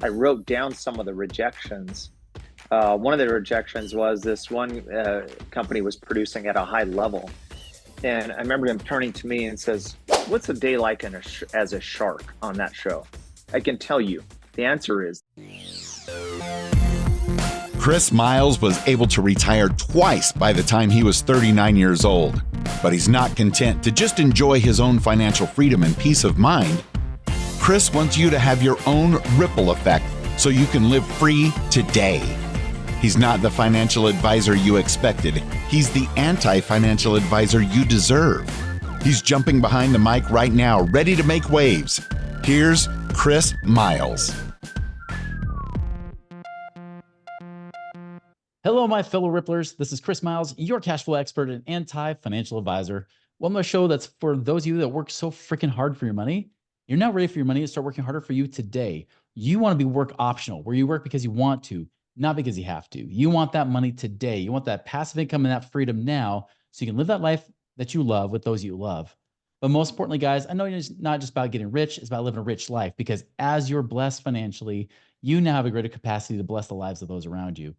I wrote down some of the rejections. One of the rejections was this one company was producing at a high level. And I remember him turning to me and says, "What's a day like as a shark on that show?" I can tell you the answer is. Chris Miles was able to retire twice by the time he was 39 years old. But he's not content to just enjoy his own financial freedom and peace of mind. Chris wants you to have your own ripple effect so you can live free today. He's not the financial advisor you expected. He's the anti-financial advisor you deserve. He's jumping behind the mic right now, ready to make waves. Here's Chris Miles. Hello, my fellow Ripplers. This is Chris Miles, your cash flow expert and anti-financial advisor. Welcome to a show that's for those of you that work so freaking hard for your money. You're not ready for your money to start working harder for you today. You want to be work optional, where you work because you want to, not because you have to. You want that money today. You want that passive income and that freedom now so you can live that life that you love with those you love. But most importantly, guys, I know it's not just about getting rich. It's about living a rich life, because as you're blessed financially, you now have a greater capacity to bless the lives of those around you.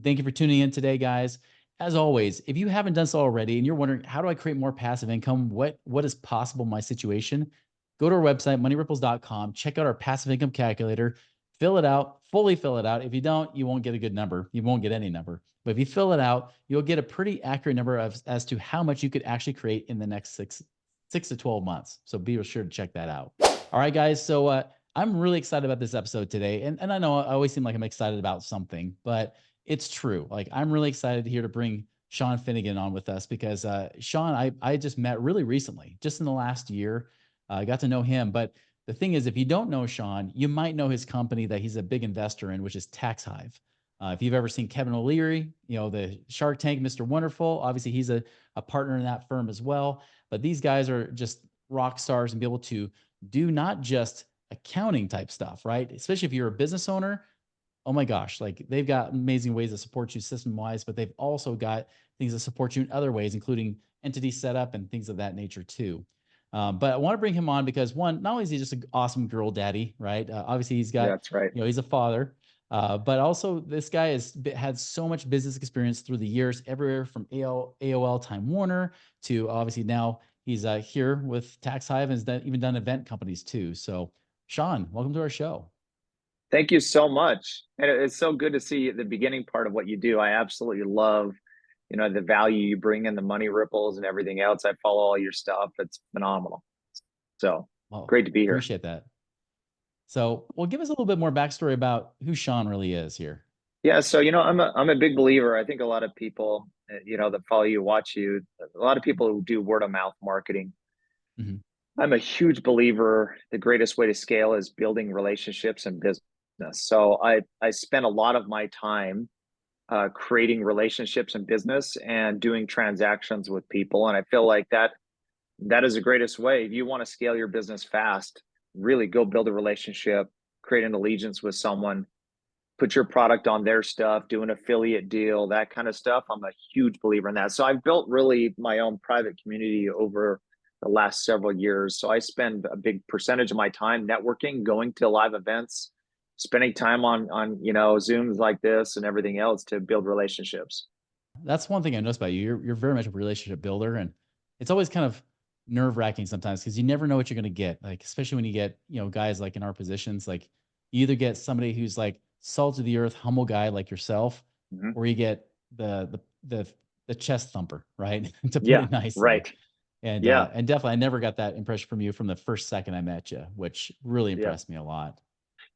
Thank you for tuning in today, guys. As always, if you haven't done so already and you're wondering, how do I create more passive income? What is possible in my situation? Go to our website, moneyripples.com. Check out our passive income calculator. Fill it out, fully fill it out. If you don't, you won't get a good number. You won't get any number. But if you fill it out, you'll get a pretty accurate number as to how much you could actually create in the next six to 12 months. So be sure to check that out. All right, guys. So I'm really excited about this episode today. And I know I always seem like I'm excited about something, but it's true. Like, I'm really excited here to bring Shawn Finnegan on with us, because Shawn, I just met really recently, just in the last year. I got to know him. But the thing is, if you don't know Shawn, you might know his company that he's a big investor in, which is Taxhive. If you've ever seen Kevin O'Leary, the Shark Tank, Mr.Wonderful, obviously he's a partner in that firm as well. But these guys are just rock stars and be able to do not just accounting type stuff, right? Especially if you're a business owner. Oh my gosh, like, they've got amazing ways to support you system-wise, but they've also got things that support you in other ways, including entity setup and things of that nature too. But I want to bring him on because, one, not only is he just an awesome girl daddy, right? Obviously he's got, That's right. he's a father, but also this guy has had so much business experience through the years, everywhere from AOL Time Warner to obviously now he's here with Taxhive and has even done event companies too. So Shawn, welcome to our show. Thank you so much. And it's so good to see the beginning part of what you do. I absolutely love, the value you bring in, the money ripples and everything else. I follow all your stuff. It's phenomenal. So Well, great to be here. appreciate that. So, well, give us a little bit more backstory about who Shawn really is here. Yeah. So, I'm a big believer. I think a lot of people, that follow you, watch you, a lot of people who do word of mouth marketing. Mhm. I'm a huge believer. The greatest way to scale is building relationships and business. So I spend a lot of my time creating relationships in business and doing transactions with people. And I feel like that is the greatest way. If you want to scale your business fast, really go build a relationship, create an allegiance with someone, put your product on their stuff, do an affiliate deal, that kind of stuff. I'm a huge believer in that. So I've built really my own private community over the last several years. So I spend a big percentage of my time networking, going to live events, spending time on Zooms like this and everything else to build relationships. That's one thing I noticed about you. You're very much a relationship builder, and it's always kind of nerve-wracking sometimes because you never know what you're going to get. Like, especially when you get, guys like in our positions, like, you either get somebody who's like salt of the earth, humble guy like yourself, Mm-hmm. or you get the chest thumper, right? To put Yeah, it nicely. right. And Yeah. and definitely, I never got that impression from you from the first second I met you, which really Yeah. impressed me a lot.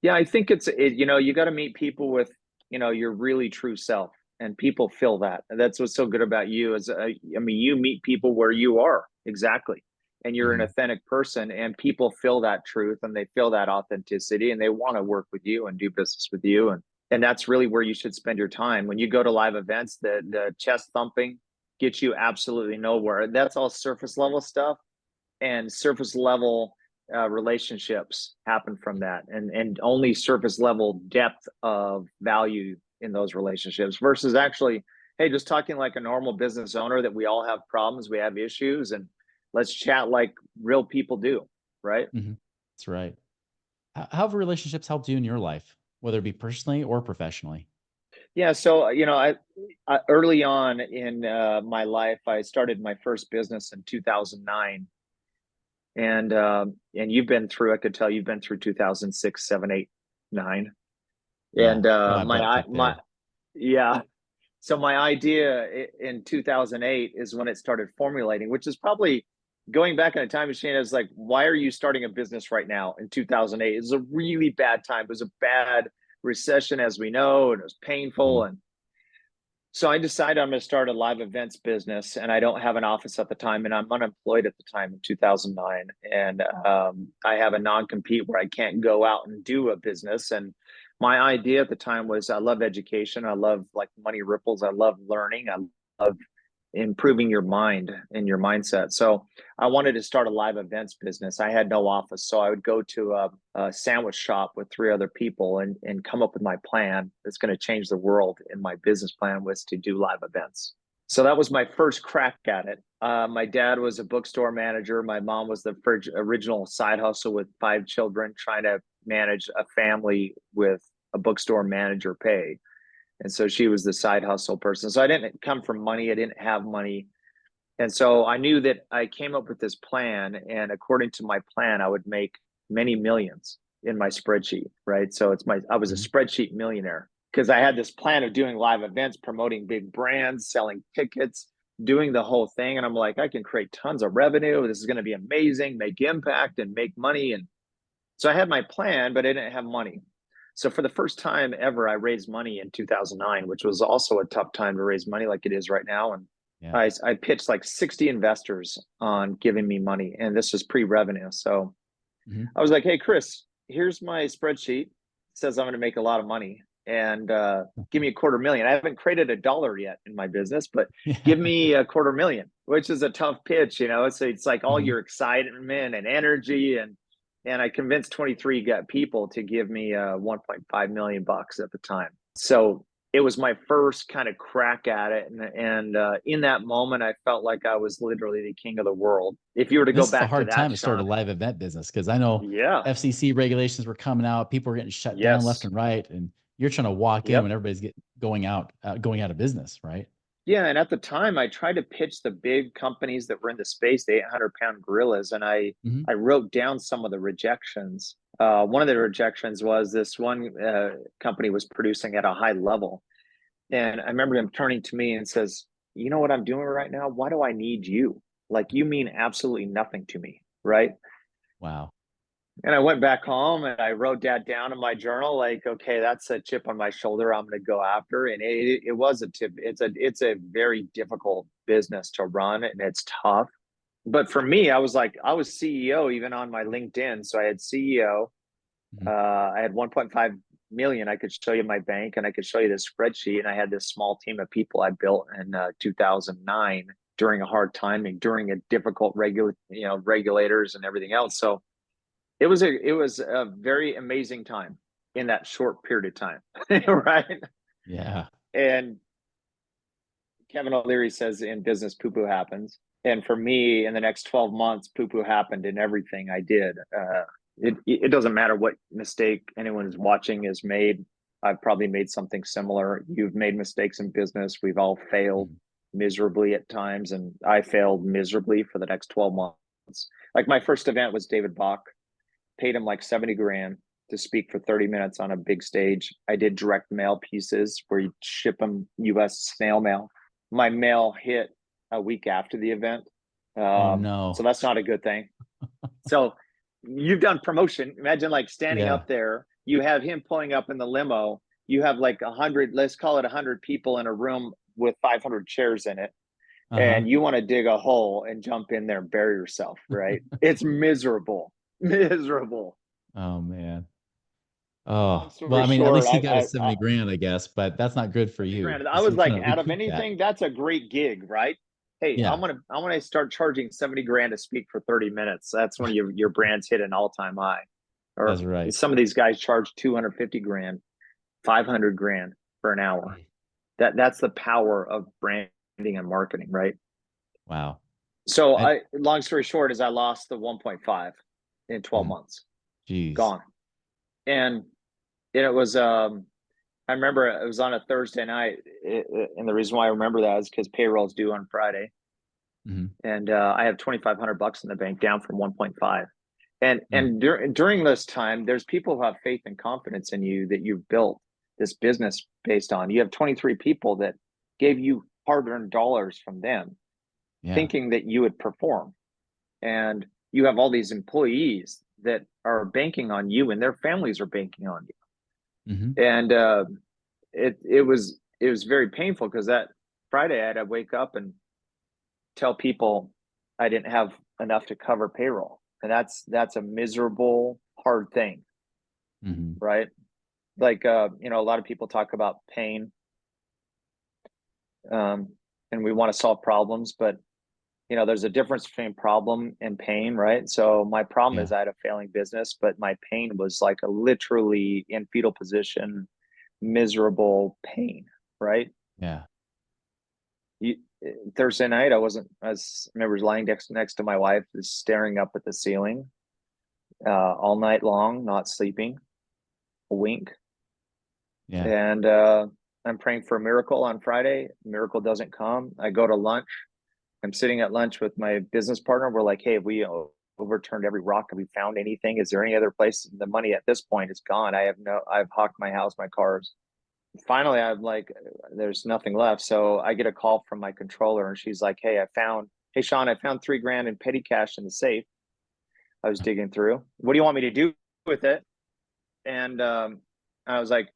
Yeah, I think you got to meet people with, your really true self, and people feel that. And that's what's so good about you is, you meet people where you are exactly, and you're an Mhm. authentic person, and people feel that truth and they feel that authenticity, and they want to work with you and do business with you. And that's really where you should spend your time. When you go to live events, the chest thumping gets you absolutely nowhere. That's all surface level stuff, and surface level relationships happen from that, and only surface level depth of value in those relationships versus actually, hey, just talking like a normal business owner, that we all have problems, we have issues, and let's chat like real people do, right? Mhm. That's right. How have relationships helped you in your life? whether it be personally or professionally? Yeah, so I early on in my life, I started my first business in 2009, and you've been through. I could tell you've been through 2006, 7, 8, 9, Yeah, and got my butt kicked my there. yeah. So my idea in 2008 is when it started formulating, which is probably going back in a time machine. Is like, why are you starting a business right now in 2008? It was a really bad time. It was a bad recession, as we know, and it was painful. Mhm. And so I decided I'm going to start a live events business, and I don't have an office at the time, and I'm unemployed at the time in 2009, and I have a non-compete where I can't go out and do a business. And my idea at the time was I love education, I love like money ripples, I love learning, I love improving your mind and your mindset. So I wanted to start a live events business. I had no office, so I would go to a sandwich shop with 3 other people and come up with my plan that's going to change the world. And my business plan was to do live events. So that was my first crack at it. My dad was a bookstore manager. My mom was the original side hustle with 5 children, trying to manage a family with a bookstore manager pay. And so she was the side hustle person. So I didn't come from money. I didn't have money. And so I knew that I came up with this plan. And according to my plan, I would make many millions in my spreadsheet, right? So I was a Mhm. spreadsheet millionaire because I had this plan of doing live events, promoting big brands, selling tickets, doing the whole thing. And I'm like, I can create tons of revenue. This is going to be amazing, make impact and make money. And so I had my plan, but I didn't have money. So for the first time ever, I raised money in 2009, which was also a tough time to raise money like it is right now. And Yeah. I pitched like 60 investors on giving me money, and this was pre-revenue. So Mhm. I was like, hey, Chris, here's my spreadsheet. It says I'm going to make a lot of money, and give me a 250,000. I haven't created a dollar yet in my business, but give Yeah. me a 250,000, which is a tough pitch. So it's like all Mhm. your excitement and energy, and I convinced 23 people to give me 1.5 million bucks at the time. So it was my first kind of crack at it, and in that moment, I felt like I was literally the king of the world. If you were to go This is a back to hard time that, to start a Shawn, live event business because I know yeah, FCC regulations were coming out. People were getting shut down left yes, and right, and you're trying to walk in yep. when everybody's going out of business, right? Yeah, and at the time, I tried to pitch the big companies that were in the space, the 800-pound gorillas, and Mhm. I wrote down some of the rejections. One of the rejections was this one company was producing at a high level, and I remember him turning to me and says, "You know what I'm doing right now? Why do I need you? Like you mean absolutely nothing to me, right?" Wow. And I went back home and I wrote that down in my journal, like, okay, that's a chip on my shoulder I'm going to go after. And it was a tip. It's a very difficult business to run, and it's tough. But for me, I was CEO even on my LinkedIn. So I had CEO, Mhm. I had 1.5 million. I could show you my bank, and I could show you this spreadsheet. And I had this small team of people I built in 2009 during a hard time and during a difficult regulators and everything else. So it was a very amazing time in that short period of time, right? Yeah. And Kevin O'Leary says in business, poo poo happens. And for me, in the next 12 months, poo poo happened in everything I did. It doesn't matter what mistake anyone is watching is made. I've probably made something similar. You've made mistakes in business. We've all failed Mhm. miserably at times, and I failed miserably for the next 12 months. Like my first event was David Bach, paid him like 70 grand to speak for 30 minutes on a big stage. I did direct mail pieces where you ship them US snail mail. My mail hit a week after the event. Oh So no. that's not a good thing. So you've done promotion. Imagine like standing Yeah. up there, you have him pulling up in the limo. You have like 100, let's call it 100 people in a room with 500 chairs in it. Uh-huh. And you want to dig a hole and jump in there and bury yourself, right? It's miserable, miserable. Oh man. Long Oh, well, story I mean, at short, least he got his 70 grand, I guess, but that's not good for 70 you grand. I because was you're like, trying to out of recoup that. anything, that's a great gig, right? Hey, Yeah. I'm gonna start charging 70 grand to speak for 30 minutes. That's when your brand's hit an all-time high. That's Or right. some of these guys charge 250 grand, 500 grand for an hour. That's the power of branding and marketing, right? Wow. So I long story short is I lost the 1.5 in 12 mhm. months. Geez. Gone. And it was, I remember it was on a Thursday night, and the reason why I remember that is because payroll's due on Friday, Hmm. and I have 2,500 bucks in the bank, down from 1.5. And Mm. during this time, there's people who have faith and confidence in you that you've built this business based on. You have 23 people that gave you hard-earned dollars from them, Yeah. thinking that you would perform, and you have all these employees that are banking on you, and their families are banking on Hmm. you. And it was very painful because that Friday I had to wake up and tell people I didn't have enough to cover payroll. And that's a miserable, hard thing, Hmm. right? Like you know, a lot of people talk about pain, um, and we want to solve problems, but you know, there's a difference between problem and pain, right? So my problem Yeah. is I had a failing business, but my pain was like a literally in fetal position, miserable pain, right? Yeah. You, Thursday night, I remember lying next to my wife, just staring up at the ceiling all night long, not sleeping, a wink. Yeah. And I'm praying for a miracle on Friday. Miracle doesn't come. I go to lunch. I'm sitting at lunch with my business partner. We're like, hey, have we overturned every rock? Have we found anything? Is there any other place? The money at this point is gone. I've hawked my house, my cars. Finally, I'm like, there's nothing left. So I get a call from my controller, and she's like, hey, Shawn, I found 3 grand in petty cash in the safe. I was digging through. What do you want me to do with it? And I was like,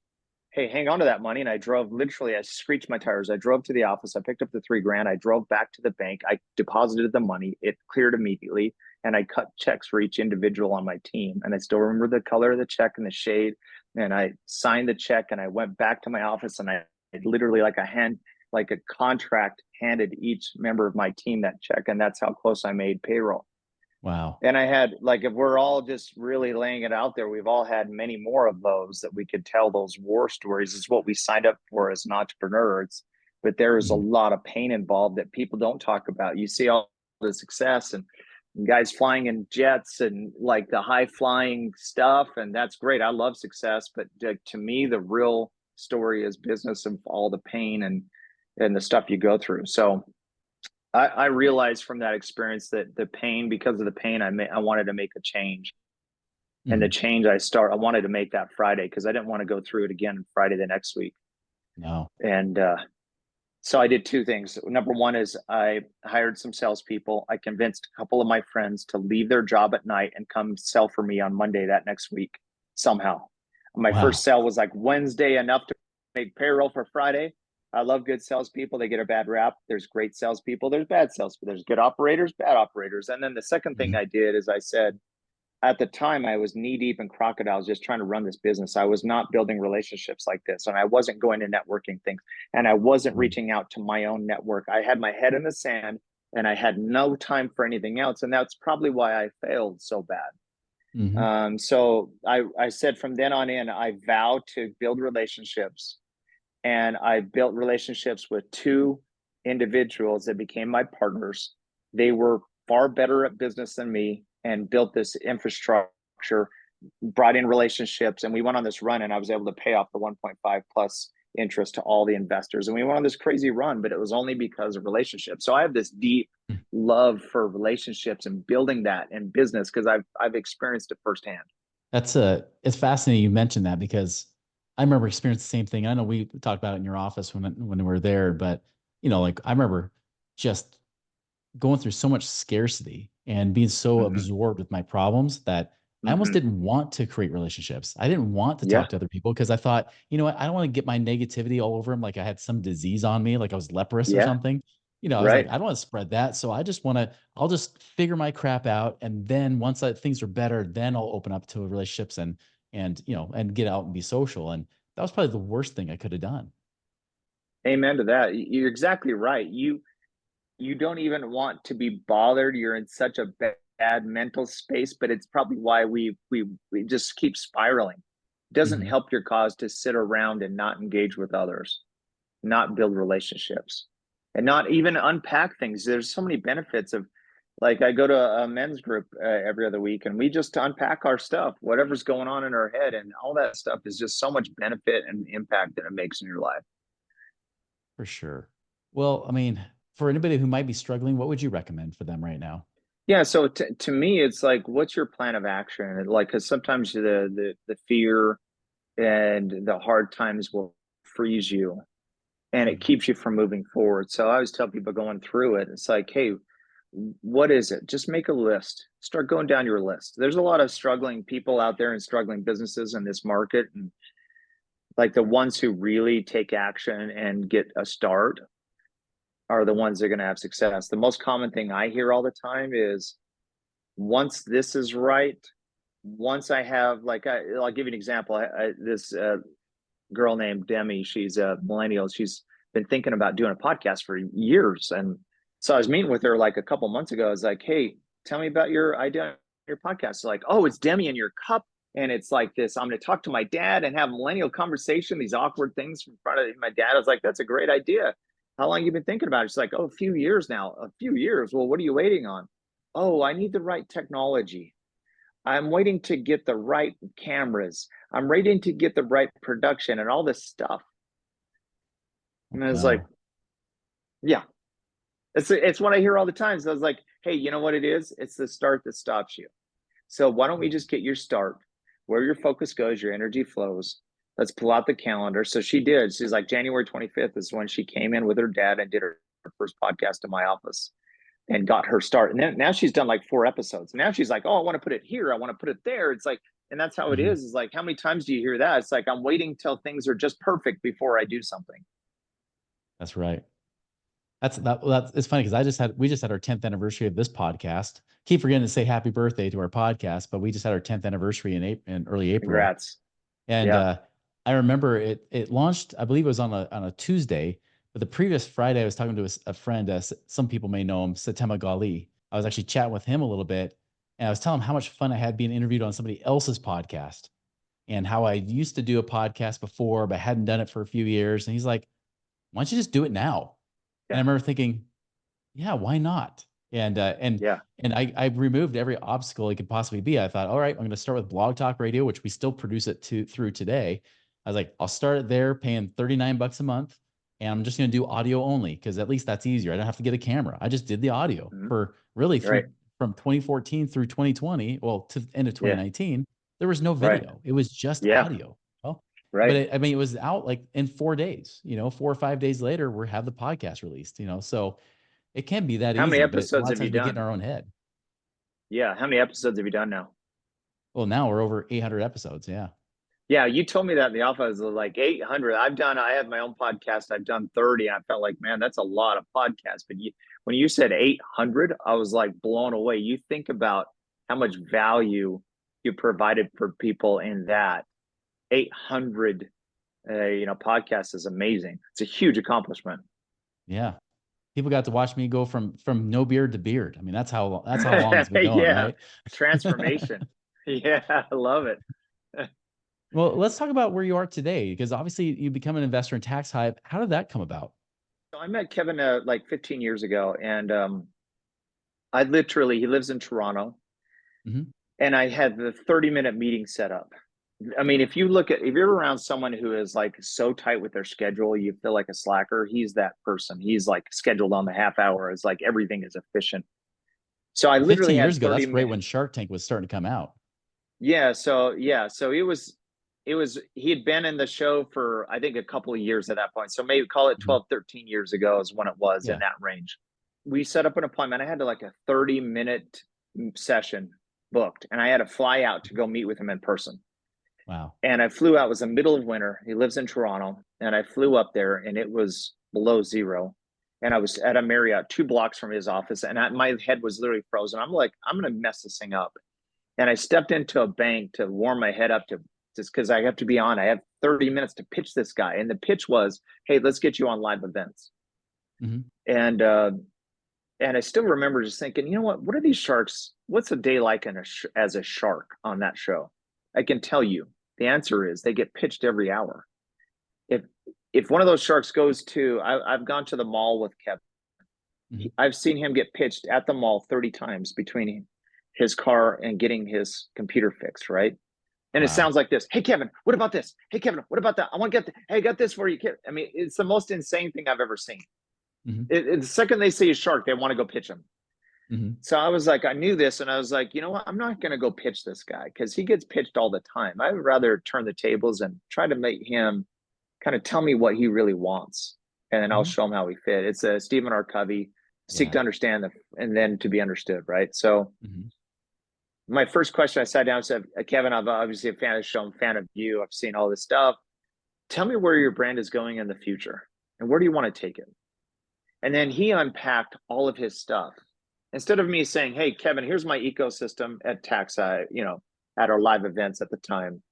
hey, hang on to that money. And I drove, literally, I screeched my tires. I drove to the office. I picked up the 3 grand. I drove back to the bank. I deposited the money. It cleared immediately. And I cut checks for each individual on my team. And I still remember the color of the check and the shade. And I signed the check, and I went back to my office, and I literally, like a contract, handed each member of my team that check. And that's how close I made payroll. Wow. And I had, like, if we're all just really laying it out there, we've all had many more of those that we could tell. Those war stories is what we signed up for as an entrepreneur. But there is a Mhm. lot of pain involved that people don't talk about. You see all the success and guys flying in jets and like the high flying stuff, and that's great. I love success, but to me, the real story is business of all the pain and the stuff you go through. So I realized from that experience that the pain, because of the pain, I wanted to make a change, and the Mhm. change I wanted to make that Friday because I didn't want to go through it again Friday the next week. No. And so I did two things. Number one is I hired some salespeople. I convinced a couple of my friends to leave their job at night and come sell for me on Monday that next week somehow. My first Wow. sale was like Wednesday, enough to make payroll for Friday. I love good salespeople. They get a bad rap. There's great salespeople. There's bad salespeople. There's good operators, bad operators. And then the second thing Mhm. I did is I said, at the time I was knee deep in crocodiles just trying to run this business. I was not building relationships like this, and I wasn't going to networking things, and I wasn't Mhm. reaching out to my own network. I had my head in the sand, and I had no time for anything else, and that's probably why I failed so bad. Mhm. So I said from then on in, I vow to build relationships, and I built relationships with two individuals that became my partners. They were far better at business than me and built this infrastructure, brought in relationships, and we went on this run, and I was able to pay off the 1.5 plus interest to all the investors, and we went on this crazy run, but it was only because of relationships. So I have this deep Mm. love for relationships and building that in business because I've experienced it firsthand. It's fascinating you mentioned that because I remember experiencing the same thing. I know we talked about it in your office when we were there, but like I remember just going through so much scarcity and being so Mm-hmm. absorbed with my problems that I almost Mm-hmm. didn't want to create relationships. I didn't want to Yeah. talk to other people because I thought, you know what, I don't want to get my negativity all over them like I had some disease on me, like I was leprous or Yeah. something. I was like, Right. I don't want to spread that. So I'll just figure my crap out. And then once things are better, then I'll open up to relationships and get out and be social. And that was probably the worst thing I could have done. Amen to that. You're exactly right. You don't even want to be bothered. You're in such a bad mental space, but it's probably why we just keep spiraling. It doesn't Hmm. help your cause to sit around and not engage with others, not build relationships, and not even unpack things. There's so many benefits of Like I go to a men's group every other week, and we just unpack our stuff, whatever's going on in our head, and all that stuff is just so much benefit and impact that it makes in your life. For sure. Well, I mean, for anybody who might be struggling, what would you recommend for them right now? Yeah, so to me, it's like, what's your plan of action? Like, because sometimes the fear and the hard times will freeze you, and it Mhm. keeps you from moving forward. So I always tell people going through it, it's like, hey, what is it? Just make a list. Start going down your list. There's a lot of struggling people out there and struggling businesses in this market. And like the ones who really take action and get a start are the ones that are going to have success. The most common thing I hear all the time is, once this is right, once I have, like, I'll give you an example. This girl named Demi, she's a millennial. She's been thinking about doing a podcast for years. And so I was meeting with her like a couple months ago. I was like, hey, tell me about your idea, your podcast. So like, oh, it's Demi in your cup. And it's like this, I'm going to talk to my dad and have a millennial conversation, these awkward things in front of my dad. I was like, that's a great idea. How long have you been thinking about it? She's like, oh, a few years now. A few years. Well, what are you waiting on? Oh, I need the right technology. I'm waiting to get the right cameras. I'm waiting to get the right production and all this stuff. And I was like, Wow. yeah, it's what I hear all the time. So I was like, hey, you know what it is? It's the start that stops you. So why don't we just get your start, where your focus goes, your energy flows. Let's pull out the calendar. So she did. She's like, January 25th is when she came in with her dad and did her first podcast in my office and got her start. And then now she's done like 4 episodes. Now she's like, oh, I want to put it here. I want to put it there. It's like, and that's how it Mhm. is like, how many times do you hear that? It's like, I'm waiting till things are just perfect before I do something. That's right. That's it's funny because we just had our 10th anniversary of this podcast. Keep forgetting to say happy birthday to our podcast, but we just had our 10th anniversary in early April. Congrats. And Yeah. I remember it launched, I believe it was on a Tuesday, but the previous Friday I was talking to a friend, some people may know him, Satema Gali. I was actually chatting with him a little bit, and I was telling him how much fun I had being interviewed on somebody else's podcast and how I used to do a podcast before, but hadn't done it for a few years. And he's like, why don't you just do it now? And I Yeah. remember thinking, yeah, why not? And Yeah. I removed every obstacle it could possibly be. I thought, all right, I'm going to start with Blog Talk Radio, which we still produce it through today. I was like, I'll start it there, paying $39 a month, and I'm just going to do audio only because at least that's easier. I don't have to get a camera. I just did the audio Mhm. for really Right. from 2014 through 2020, well, to the end of Yeah. 2019. There was no Right. video. It was just Yeah. audio. Well, but Right. I mean, it was out like in 4 days. 4 or 5 days later, we have the podcast released. So it can be that How many easy, but a lot episodes of have you times we get in done? our own head. Yeah. How many episodes have you done now? Well, now we're over 800 episodes. Yeah. Yeah, you told me that in the office, like 800. I have my own podcast. I've done 30. I felt like, man, that's a lot of podcasts. But when you said 800, I was like blown away. You think about how much value you provided for people in that 800, podcast is amazing. It's a huge accomplishment. Yeah. People got to watch me go from no beard to beard. I mean, that's how long it's been going, Yeah, right? transformation. Yeah, I love it. Well, let's talk about where you are today, because obviously you become an investor in Taxhive. How did that come about? So I met Kevin like 15 years ago, and he lives in Toronto, Mhm. and I had the 30-minute meeting set up. I mean, if you're around someone who is like so tight with their schedule, you feel like a slacker. He's that person. He's like scheduled on the half hour. It's like everything is efficient. So I Well, literally 15 had years ago, 30 that's right minutes. when Shark Tank was starting to come out. So he had been in the show for I think a couple of years at that point. So maybe call it Mhm. 12, 13 years ago is when it was in Yeah. that range. We set up an appointment. I had like a 30-minute session booked, and I had to fly out to go meet with him in person. Wow. And I flew out. It was the middle of winter. He lives in Toronto, and I flew up there, and it was below zero. And I was at a Marriott 2 blocks from his office, and my head was literally frozen. I'm like, I'm going to mess this thing up. And I stepped into a bank to warm my head up, to just because I have to be on. I have 30 minutes to pitch this guy, and the pitch was, "Hey, let's get you on live events." Mhm. And I still remember just thinking, you know what? What are these sharks? What's a day like as a shark on that show? I can tell you the answer is they get pitched every hour. If if one of those sharks goes to, I've gone to the mall with Kevin, Mhm. I've seen him get pitched at the mall 30 times between his car and getting his computer fixed, right? And it Wow. sounds like this. Hey, Kevin, what about this? Hey, Kevin, what about that? I want to get, hey, I got this for you, Kevin. I mean, it's the most insane thing I've ever seen. Mhm. The second they see a shark, they want to go pitch him. Mhm. So I was like, I knew this, and I was like, you know what? I'm not going to go pitch this guy because he gets pitched all the time. I would rather turn the tables and try to make him kind of tell me what he really wants, and then I'll Mhm. show him how we fit. It's a Stephen R. Covey, seek Yeah. to understand and then to be understood, right? So Mhm. my first question, I sat down and said, Kevin, I'm obviously a fan of the show. I'm a fan of you. I've seen all this stuff. Tell me where your brand is going in the future and where do you want to take it? And then he unpacked all of his stuff. Instead of me saying, hey, Kevin, here's my ecosystem at Taxhive, at our live events at the time.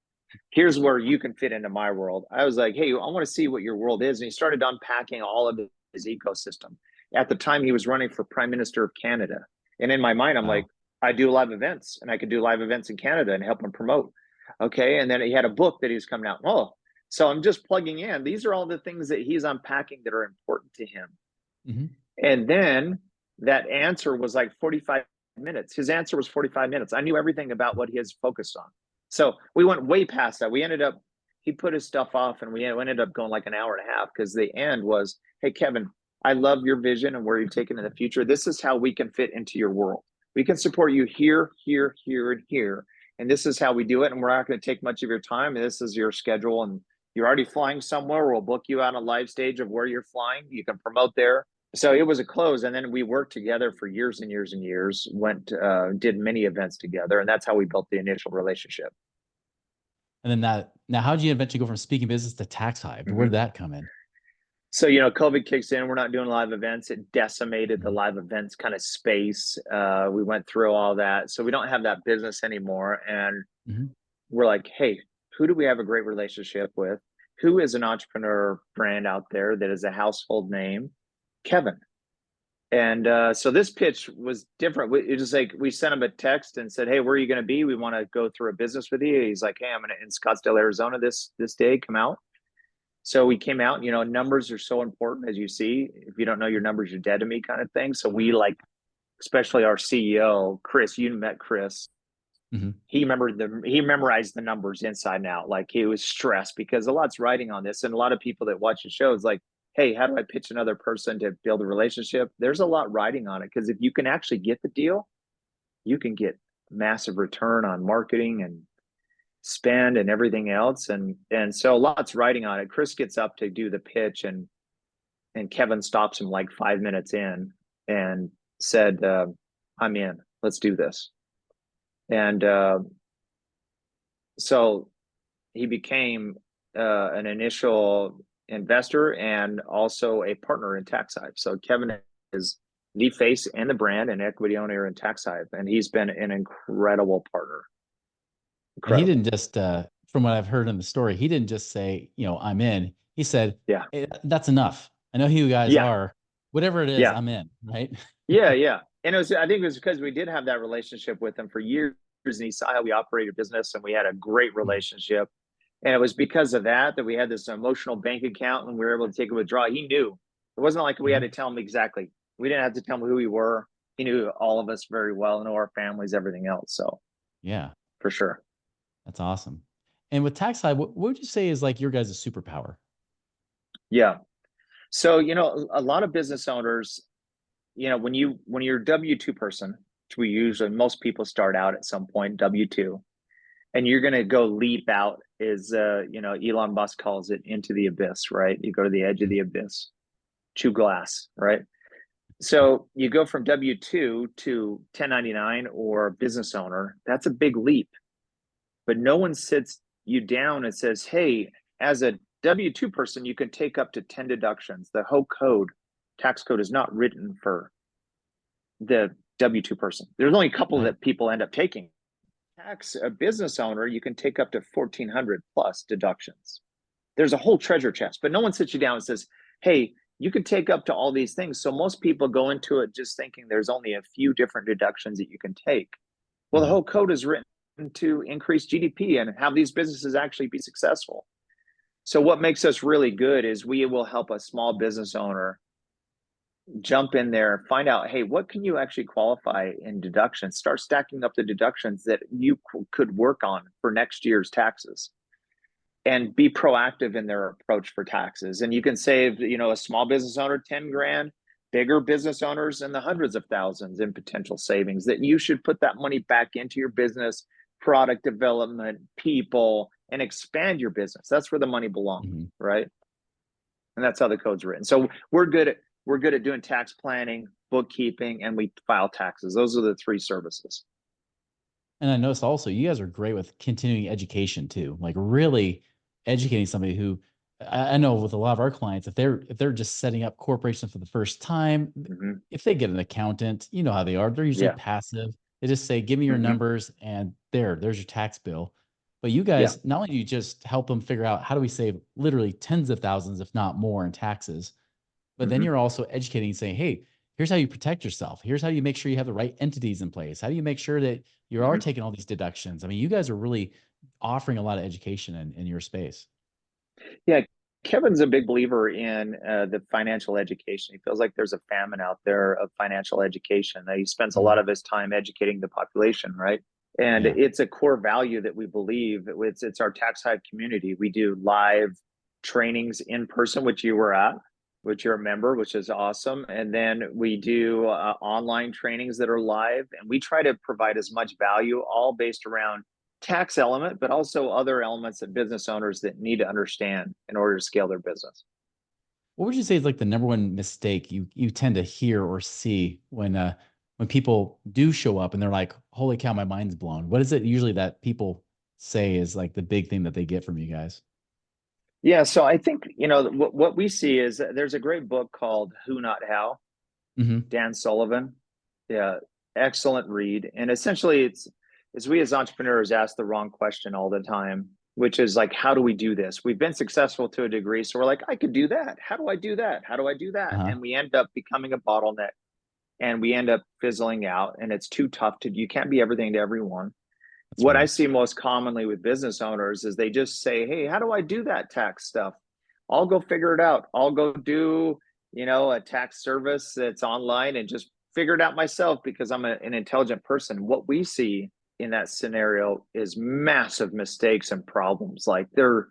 Here's where you can fit into my world. I was like, hey, I want to see what your world is. And he started unpacking all of his ecosystem. At the time, he was running for Prime Minister of Canada. And in my mind, I'm like, Wow. I do live events and I could do live events in Canada and help him promote. Okay. And then he had a book that he was coming out. Oh, so I'm just plugging in. These are all the things that he's unpacking that are important to him. Mhm. And then that answer was like 45 minutes. His answer was 45 minutes. I knew everything about what he has focused on. So we went way past that. He put his stuff off and we ended up going like an hour and a half because the end was, hey, Kevin, I love your vision and where you're taking in the future. This is how we can fit into your world. We can support you here, here, here, and here. And this is how we do it. And we're not going to take much of your time. And this is your schedule. And you're already flying somewhere. We'll book you on a live stage of where you're flying. You can promote there. So it was a close, and then we worked together for years and years and years. Did many events together, and that's how we built the initial relationship. And then now how did you eventually go from speaking business to Taxhive? Where did Mm-hmm. that come in? So COVID kicks in. We're not doing live events. It decimated the Mhm. live events kind of space. We went through all that, so we don't have that business anymore. And Mhm. we're like, hey, who do we have a great relationship with? Who is an entrepreneur brand out there that is a household name? Kevin. And so this pitch was different. It was like we sent him a text and said, "Hey, where are you going to be? We want to go through a business with you." He's like, "Hey, I'm in Scottsdale, Arizona this day. Come out." So we came out. Numbers are so important, as you see. If you don't know your numbers, you're dead to me, kind of thing. So we especially our CEO, Chris. You met Chris. Mhm. He memorized the numbers inside and out. Like he was stressed because a lot's riding on this, and a lot of people that watch the show is like, hey, how do I pitch another person to build a relationship? There's a lot riding on it because if you can actually get the deal, you can get massive return on marketing and spend and everything else. And so a lot's riding on it. Chris gets up to do the pitch and Kevin stops him like 5 minutes in and said, I'm in. Let's do this. And so he became an initial investor and also a partner in Taxhive. So Kevin is the face and the brand and equity owner in Taxhive, and he's been an incredible partner. And he didn't Incredible. just, from what I've heard in the story, he didn't just say, I'm in. He said, Yeah. That's enough. I know who you guys Yeah. are. Whatever it is, Yeah. I'm in." Right? Yeah. Yeah. And I think it was because we did have that relationship with him for years, and he saw how we operated business, and we had a great Mhm. relationship. And it was because of that we had this emotional bank account and we were able to take a withdrawal. He knew. It wasn't like we had Mhm. to tell him exactly. We didn't have to tell him who we were. He knew all of us very well, knew our families, everything else. So Yeah, for sure. that's awesome. And with Taxhive, what would you say is like your guys' superpower? Yeah. So, a lot of business owners, when you're a W-2 person, which most people start out at some point W-2, and you're going to go leap out is, Elon Musk calls it into the abyss, right? You go to the edge of Mhm. the abyss, chew glass, right? So you go from W-2 to 1099 or business owner. That's a big leap, but no one sits you down and says, hey, as a W-2 person, you can take up to 10 deductions. The whole tax code is not written for the W-2 person. There's only a couple Right. that people end up taking. A business owner, you can take up to 1,400 plus deductions. There's a whole treasure chest, but no one sits you down and says, hey, you could take up to all these things. So most people go into it just thinking there's only a few different deductions that you can take. Well, the Mhm. whole code is written to increase GDP and have these businesses actually be successful. So what makes us really good is we will help a small business owner jump in there, find out, hey, what can you actually qualify in deductions? Start stacking up the deductions that you could work on for next year's taxes, and be proactive in their approach for taxes. And you can save, a small business owner 10 grand, bigger business owners in the hundreds of thousands in potential savings that you should put that money back into your business, product development, people, and expand your business. That's where the money belongs, right? And that's how the code's written. So we're good at doing tax planning, bookkeeping, and we file taxes. Those are the three services. And I noticed also you guys are great with continuing education too, like really educating somebody who I know with a lot of our clients, if they're just setting up corporations for the first time, if they get an accountant, you know how they are, they're usually passive. They just say, give me your numbers and there's your tax bill. But you guys, not only do you just help them figure out how do we save literally tens of thousands, if not more in taxes, but then you're also educating, saying, hey, here's how you protect yourself. Here's how you make sure you have the right entities in place. How do you make sure that you are taking all these deductions? I mean, you guys are really offering a lot of education in your space. Yeah, Kevin's a big believer in the financial education. He feels like there's a famine out there of financial education. He spends a lot of his time educating the population, right? And it's a core value that we believe. It's our Taxhive community. We do live trainings in person, which you were at, which you're a member, which is awesome. And then we do online trainings that are live, and we try to provide as much value, all based around tax element, but also other elements that business owners that need to understand in order to scale their business. What would you say is like the number one mistake you tend to hear or see when people do show up and they're like, holy cow, my mind's blown? What is it usually that people say is like the big thing that they get from you guys? Yeah, so I think, what we see is there's a great book called Who Not How, Dan Sullivan. Yeah, excellent read. And essentially it's we as entrepreneurs ask the wrong question all the time, which is like, how do we do this? We've been successful to a degree, so we're like, I could do that. How do I do that? How do I do that? And we end up becoming a bottleneck, and we end up fizzling out, and it's too tough you can't be everything to everyone. What I see most commonly with business owners is they just say, hey, how do I do that tax stuff? I'll go figure it out. I'll go do, a tax service that's online and just figure it out myself because I'm an intelligent person. What we see in that scenario is massive mistakes and problems. Like they're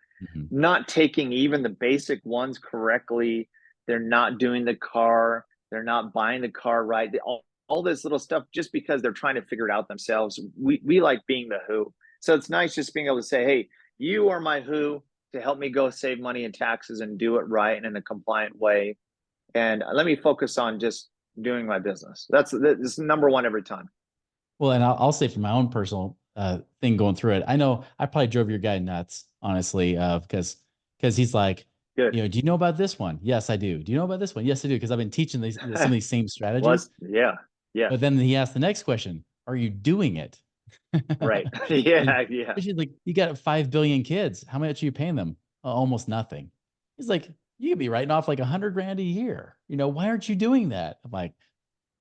not taking even the basic ones correctly. They're not doing the car. They're not buying the car right. All this little stuff just because they're trying to figure it out themselves. We like being the who. So it's nice just being able to say, hey, you are my who to help me go save money in taxes and do it right and in a compliant way. And let me focus on just doing my business. That's number one every time. Well, and I'll say from my own personal thing going through it, I know I probably drove your guy nuts, honestly, because he's like, Good. do you know about this one? Yes, I do. Do you know about this one? Yes, I do. Because I've been teaching some of these same strategies. Yeah. But then he asked the next question: are you doing it? Right. Yeah. She's like, you got 5 billion kids. How much are you paying them? Almost nothing. He's like, you could be writing off like 100 grand a year. Why aren't you doing that? I'm like,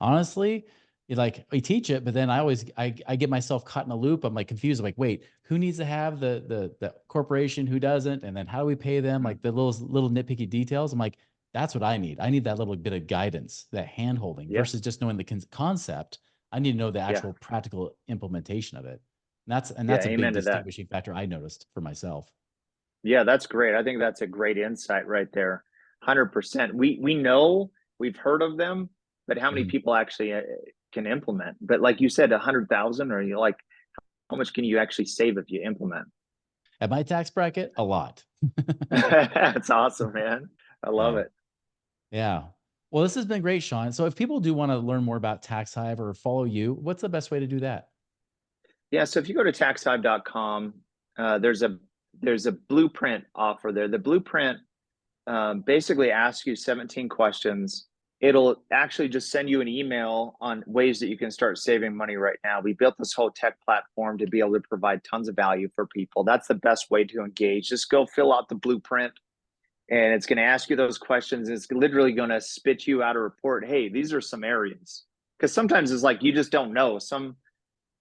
honestly, like we teach it, but then I get myself caught in a loop. I'm like confused. I'm like, wait, who needs to have the corporation? Who doesn't? And then how do we pay them? Like the little nitpicky details. I'm like, that's what I need. I need that little bit of guidance, that hand holding versus just knowing the concept. I need to know the actual practical implementation of it. And that's a big distinguishing factor I noticed for myself. Yeah, that's great. I think that's a great insight right there. 100%. We know, we've heard of them, but how many people actually can implement? But like you said, 100,000, or like, how much can you actually save if you implement? At my tax bracket, a lot. That's awesome, man. I love it. Yeah. Well, this has been great, Shawn. So if people do want to learn more about Taxhive or follow you, what's the best way to do that? Yeah, so if you go to taxhive.com, there's a blueprint offer there. The blueprint basically asks you 17 questions. It'll actually just send you an email on ways that you can start saving money right now. We built this whole tech platform to be able to provide tons of value for people. That's the best way to engage. Just go fill out the blueprint, and it's going to ask you those questions. It's literally going to spit you out a report. Hey, these are some areas. Because sometimes it's like you just don't know.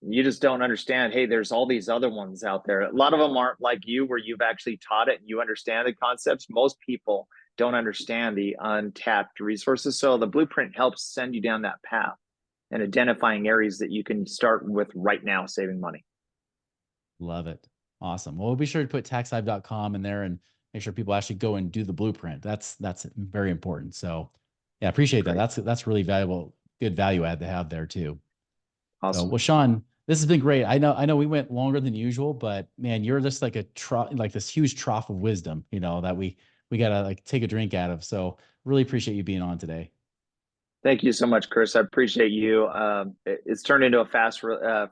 You just don't understand, hey, there's all these other ones out there. A lot of them aren't like you, where you've actually taught it and you understand the concepts. Most people don't understand the untapped resources. So the blueprint helps send you down that path and identifying areas that you can start with right now saving money. Love it. Awesome. Well, we'll be sure to put taxhive.com in there and make sure people actually go and do the blueprint. That's very important. So yeah, appreciate that. Great. That's really valuable, good value add to have there too. So, Awesome. well, Shawn, this has been great. I know we went longer than usual, but man, you're just like a trough, like this huge trough of wisdom, that we gotta like take a drink out of. So really appreciate you being on today. Thank you so much, Chris. I appreciate you. It's turned into a fast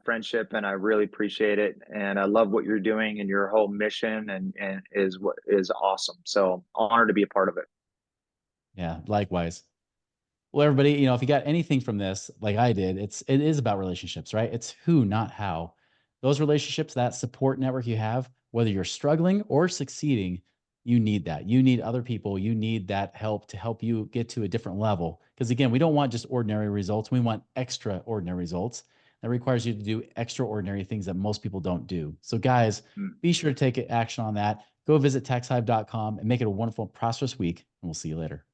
friendship, and I really appreciate it. And I love what you're doing and your whole mission, and is what is awesome. So honored to be a part of it. Yeah, likewise. Well, everybody, if you got anything from this, like I did, it is about relationships, right? It's who, not how. Those relationships, that support network you have, whether you're struggling or succeeding, you need that. You need other people. You need that help to help you get to a different level. Because again, we don't want just ordinary results. We want extraordinary results. That requires you to do extraordinary things that most people don't do. So, guys, be sure to take action on that. Go visit taxhive.com and make it a wonderful, prosperous week. And we'll see you later.